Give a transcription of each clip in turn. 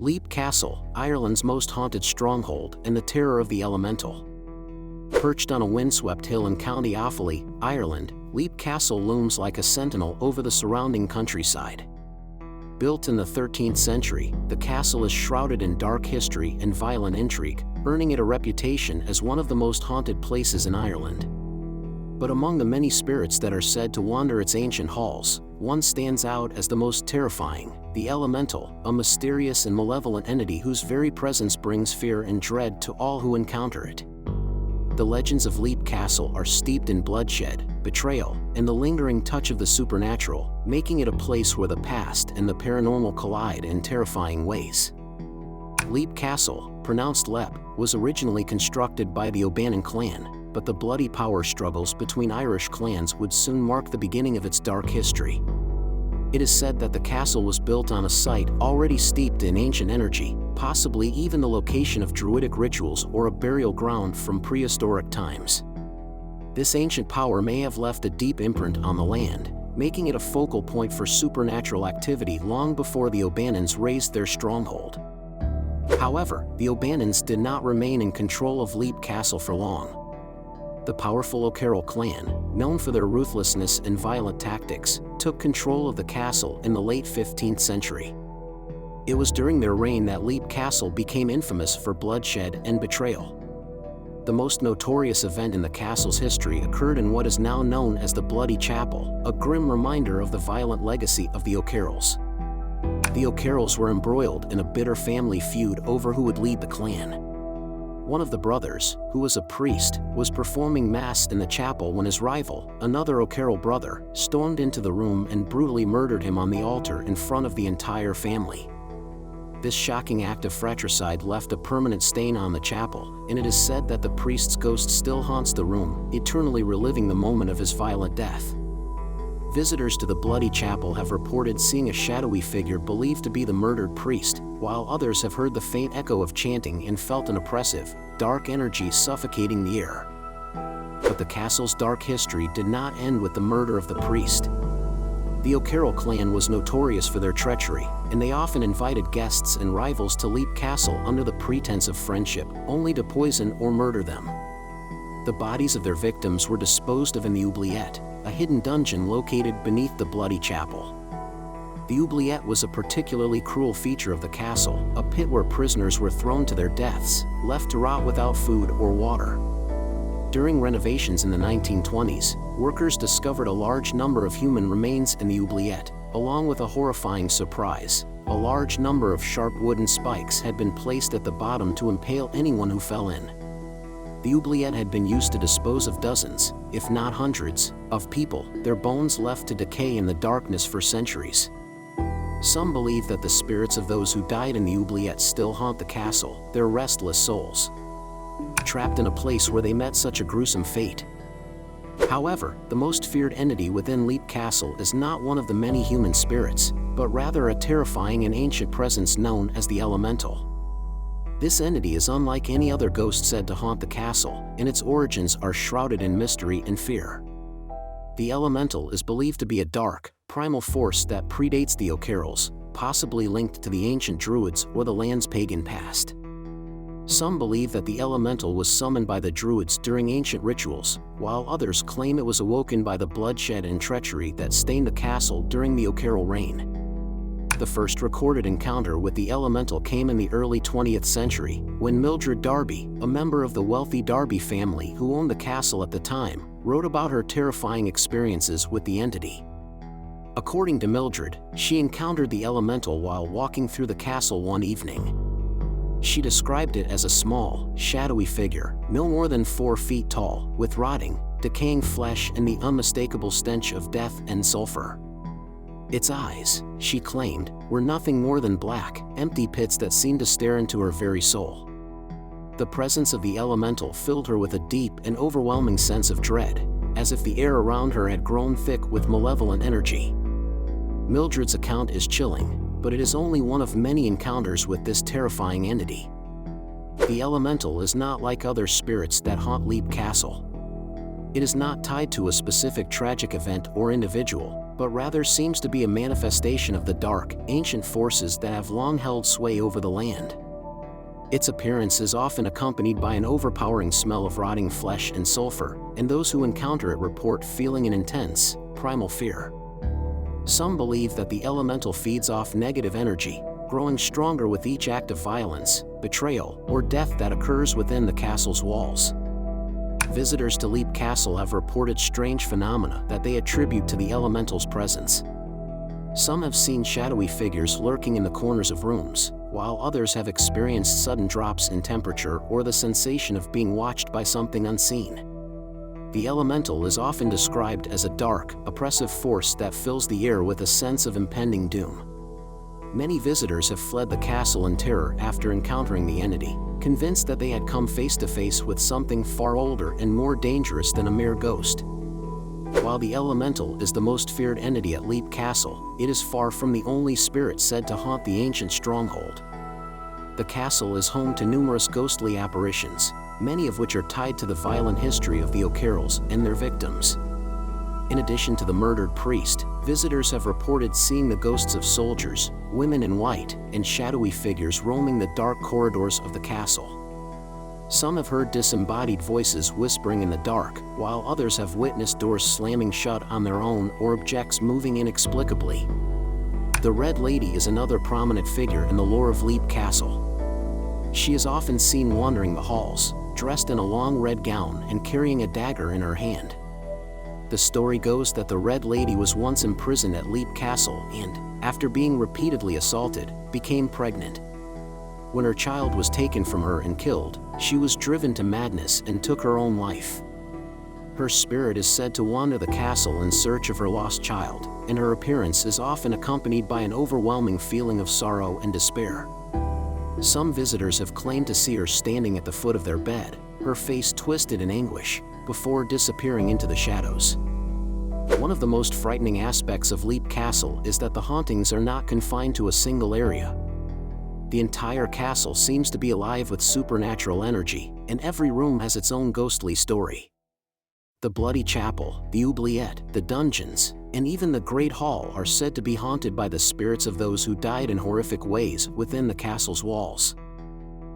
Leap Castle, Ireland's most haunted stronghold and the terror of the elemental. Perched on a windswept hill in County Offaly, Ireland, Leap Castle looms like a sentinel over the surrounding countryside. Built in the 13th century, the castle is shrouded in dark history and violent intrigue, earning it a reputation as one of the most haunted places in Ireland. But among the many spirits that are said to wander its ancient halls, one stands out as the most terrifying: the elemental, a mysterious and malevolent entity whose very presence brings fear and dread to all who encounter it. The legends of Leap Castle are steeped in bloodshed, betrayal, and the lingering touch of the supernatural, making it a place where the past and the paranormal collide in terrifying ways. Leap Castle, pronounced Lep, was originally constructed by the O'Bannon clan, but the bloody power struggles between Irish clans would soon mark the beginning of its dark history. It is said that the castle was built on a site already steeped in ancient energy, possibly even the location of druidic rituals or a burial ground from prehistoric times. This ancient power may have left a deep imprint on the land, making it a focal point for supernatural activity long before the O'Bannons raised their stronghold. However, the O'Bannons did not remain in control of Leap Castle for long. The powerful O'Carroll clan, known for their ruthlessness and violent tactics, took control of the castle in the late 15th century. It was during their reign that Leap Castle became infamous for bloodshed and betrayal. The most notorious event in the castle's history occurred in what is now known as the Bloody Chapel, a grim reminder of the violent legacy of the O'Carrolls. The O'Carrolls were embroiled in a bitter family feud over who would lead the clan. One of the brothers, who was a priest, was performing mass in the chapel when his rival, another O'Carroll brother, stormed into the room and brutally murdered him on the altar in front of the entire family. This shocking act of fratricide left a permanent stain on the chapel, and it is said that the priest's ghost still haunts the room, eternally reliving the moment of his violent death. Visitors to the Bloody Chapel have reported seeing a shadowy figure believed to be the murdered priest, while others have heard the faint echo of chanting and felt an oppressive, dark energy suffocating the air. But the castle's dark history did not end with the murder of the priest. The O'Carroll clan was notorious for their treachery, and they often invited guests and rivals to Leap Castle under the pretense of friendship, only to poison or murder them. The bodies of their victims were disposed of in the oubliette, a hidden dungeon located beneath the Bloody Chapel. The oubliette was a particularly cruel feature of the castle, a pit where prisoners were thrown to their deaths, left to rot without food or water. During renovations in the 1920s, workers discovered a large number of human remains in the oubliette, along with a horrifying surprise: a large number of sharp wooden spikes had been placed at the bottom to impale anyone who fell in. The oubliette had been used to dispose of dozens, if not hundreds, of people, their bones left to decay in the darkness for centuries. Some believe that the spirits of those who died in the oubliette still haunt the castle, their restless souls, trapped in a place where they met such a gruesome fate. However, the most feared entity within Leap Castle is not one of the many human spirits, but rather a terrifying and ancient presence known as the elemental. This entity is unlike any other ghost said to haunt the castle, and its origins are shrouded in mystery and fear. The elemental is believed to be a dark, primal force that predates the O'Carrolls, possibly linked to the ancient Druids or the land's pagan past. Some believe that the elemental was summoned by the Druids during ancient rituals, while others claim it was awoken by the bloodshed and treachery that stained the castle during the O'Carroll reign. The first recorded encounter with the elemental came in the early 20th century, when Mildred Darby, a member of the wealthy Darby family who owned the castle at the time, wrote about her terrifying experiences with the entity. According to Mildred, she encountered the elemental while walking through the castle one evening. She described it as a small, shadowy figure, no more than 4 feet tall, with rotting, decaying flesh and the unmistakable stench of death and sulfur. Its eyes, she claimed, were nothing more than black, empty pits that seemed to stare into her very soul. The presence of the elemental filled her with a deep and overwhelming sense of dread, as if the air around her had grown thick with malevolent energy. Mildred's account is chilling, but it is only one of many encounters with this terrifying entity. The elemental is not like other spirits that haunt Leap Castle. It is not tied to a specific tragic event or individual, but rather seems to be a manifestation of the dark, ancient forces that have long held sway over the land. Its appearance is often accompanied by an overpowering smell of rotting flesh and sulfur, and those who encounter it report feeling an intense, primal fear. Some believe that the elemental feeds off negative energy, growing stronger with each act of violence, betrayal, or death that occurs within the castle's walls. Visitors to Leap Castle have reported strange phenomena that they attribute to the elemental's presence. Some have seen shadowy figures lurking in the corners of rooms, while others have experienced sudden drops in temperature or the sensation of being watched by something unseen. The elemental is often described as a dark, oppressive force that fills the air with a sense of impending doom. Many visitors have fled the castle in terror after encountering the entity, convinced that they had come face to face with something far older and more dangerous than a mere ghost. While the elemental is the most feared entity at Leap Castle, it is far from the only spirit said to haunt the ancient stronghold. The castle is home to numerous ghostly apparitions, many of which are tied to the violent history of the O'Carrolls and their victims. In addition to the murdered priest, visitors have reported seeing the ghosts of soldiers, women in white, and shadowy figures roaming the dark corridors of the castle. Some have heard disembodied voices whispering in the dark, while others have witnessed doors slamming shut on their own or objects moving inexplicably. The Red Lady is another prominent figure in the lore of Leap Castle. She is often seen wandering the halls, dressed in a long red gown and carrying a dagger in her hand. The story goes that the Red Lady was once imprisoned at Leap Castle and, after being repeatedly assaulted, became pregnant. When her child was taken from her and killed, she was driven to madness and took her own life. Her spirit is said to wander the castle in search of her lost child, and her appearance is often accompanied by an overwhelming feeling of sorrow and despair. Some visitors have claimed to see her standing at the foot of their bed, her face twisted in anguish, before disappearing into the shadows. One of the most frightening aspects of Leap Castle is that the hauntings are not confined to a single area. The entire castle seems to be alive with supernatural energy, and every room has its own ghostly story. The Bloody Chapel, the oubliette, the dungeons, and even the Great Hall are said to be haunted by the spirits of those who died in horrific ways within the castle's walls.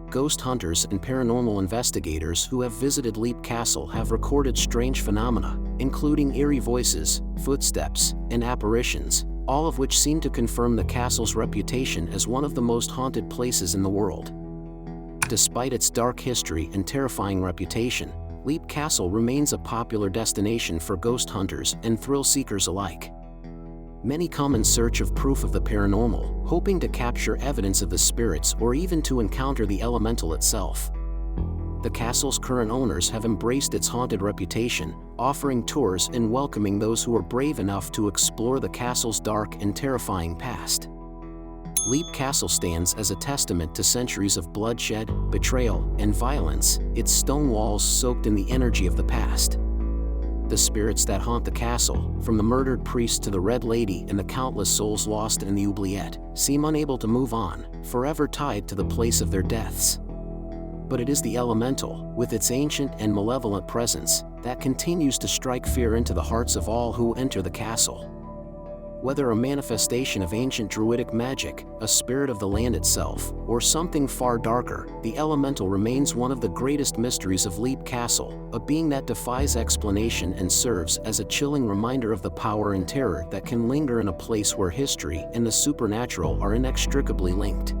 Ghost hunters and paranormal investigators who have visited Leap Castle have recorded strange phenomena, including eerie voices, footsteps, and apparitions, all of which seem to confirm the castle's reputation as one of the most haunted places in the world. Despite its dark history and terrifying reputation, Leap Castle remains a popular destination for ghost hunters and thrill seekers alike. Many come in search of proof of the paranormal, hoping to capture evidence of the spirits or even to encounter the elemental itself. The castle's current owners have embraced its haunted reputation, offering tours and welcoming those who are brave enough to explore the castle's dark and terrifying past. Leap Castle stands as a testament to centuries of bloodshed, betrayal, and violence, its stone walls soaked in the energy of the past. The spirits that haunt the castle, from the murdered priest to the Red Lady and the countless souls lost in the oubliette, seem unable to move on, forever tied to the place of their deaths. But it is the elemental, with its ancient and malevolent presence, that continues to strike fear into the hearts of all who enter the castle. Whether a manifestation of ancient druidic magic, a spirit of the land itself, or something far darker, the elemental remains one of the greatest mysteries of Leap Castle, a being that defies explanation and serves as a chilling reminder of the power and terror that can linger in a place where history and the supernatural are inextricably linked.